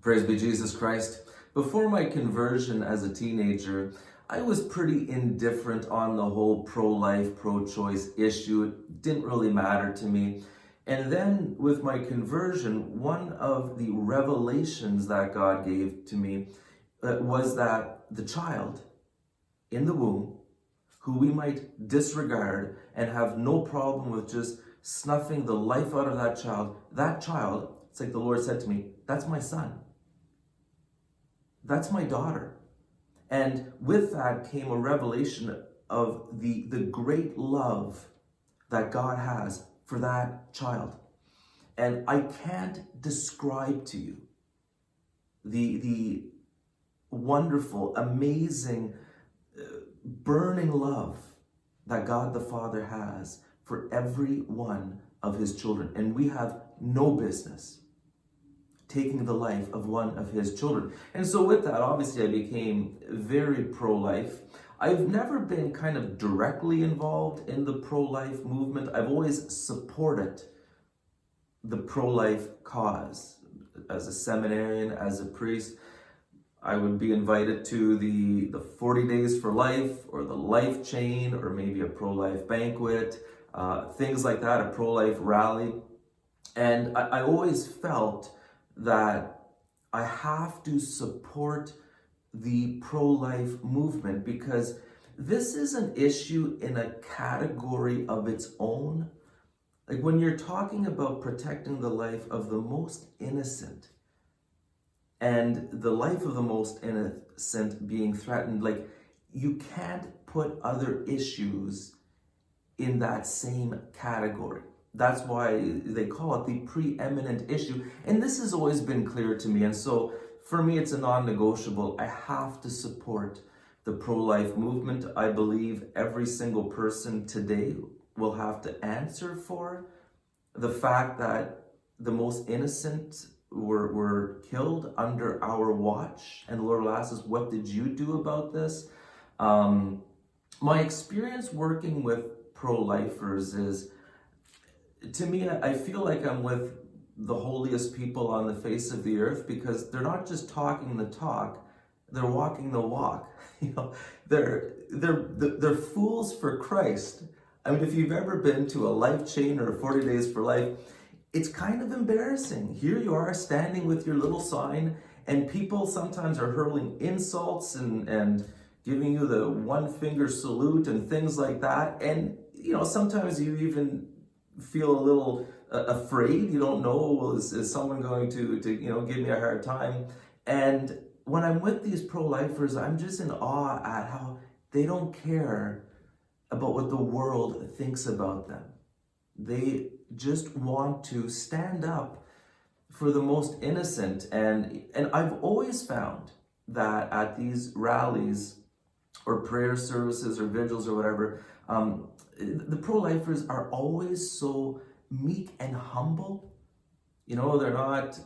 Praise be Jesus Christ. Before my conversion as a teenager, I was pretty indifferent on the whole pro-life, pro-choice issue. It didn't really matter to me. And then with my conversion, one of the revelations that God gave to me was that the child in the womb, who we might disregard and have no problem with just snuffing the life out of that child, it's like the Lord said to me, that's my son. That's my daughter. And with that came a revelation of the great love that God has for that child. And I can't describe to you the wonderful, amazing, burning love that God the Father has for every one of his children. And we have no business taking the life of one of his children. And so with that, obviously, I became very pro-life. I've never been kind of directly involved in the pro-life movement. I've always supported the pro-life cause. As a seminarian, as a priest, I would be invited to the 40 Days for Life or the Life Chain or maybe a pro-life banquet, things like that, a pro-life rally. And I always felt that I have to support the pro-life movement because this is an issue in a category of its own. Like when you're talking about protecting the life of the most innocent and the life of the most innocent being threatened, like you can't put other issues in that same category. That's why they call it the preeminent issue. And this has always been clear to me. And so for me, it's a non-negotiable. I have to support the pro-life movement. I believe every single person today will have to answer for the fact that the most innocent were killed under our watch. And the Lord will ask us, what did you do about this? My experience working with pro-lifers is, to me, I feel like I'm with the holiest people on the face of the earth because they're not just talking the talk, they're walking the walk. You know, they're fools for Christ. I mean, if you've ever been to a Life Chain or 40 Days for Life, it's kind of embarrassing. Here you are standing with your little sign, and people sometimes are hurling insults and giving you the one finger salute and things like that. And, you know, sometimes you even feel a little afraid. You don't know, well, is someone going to give me a hard time? And when I'm with these pro-lifers, I'm just in awe at how they don't care about what the world thinks about them. They just want to stand up for the most innocent. And I've always found that at these rallies or prayer services or vigils or whatever, the pro-lifers are always so meek and humble. You know, they're not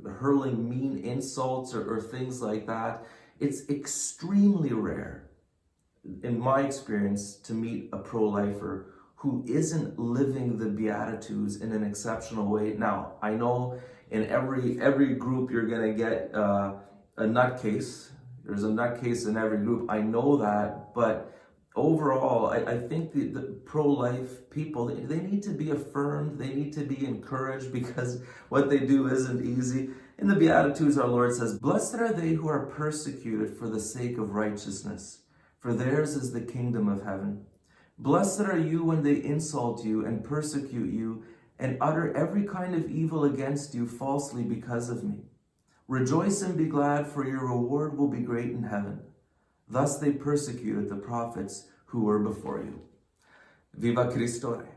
hurling mean insults or things like that. It's extremely rare, in my experience, to meet a pro-lifer who isn't living the Beatitudes in an exceptional way. Now, I know in every group you're gonna get a nutcase. There's a nutcase in every group. I know that, but overall, I think the pro-life people, they need to be affirmed, they need to be encouraged because what they do isn't easy. In the Beatitudes, our Lord says, "Blessed are they who are persecuted for the sake of righteousness, for theirs is the kingdom of heaven. Blessed are you when they insult you and persecute you and utter every kind of evil against you falsely because of me. Rejoice and be glad, for your reward will be great in heaven. Thus they persecuted the prophets who were before you." Viva Cristo Rey.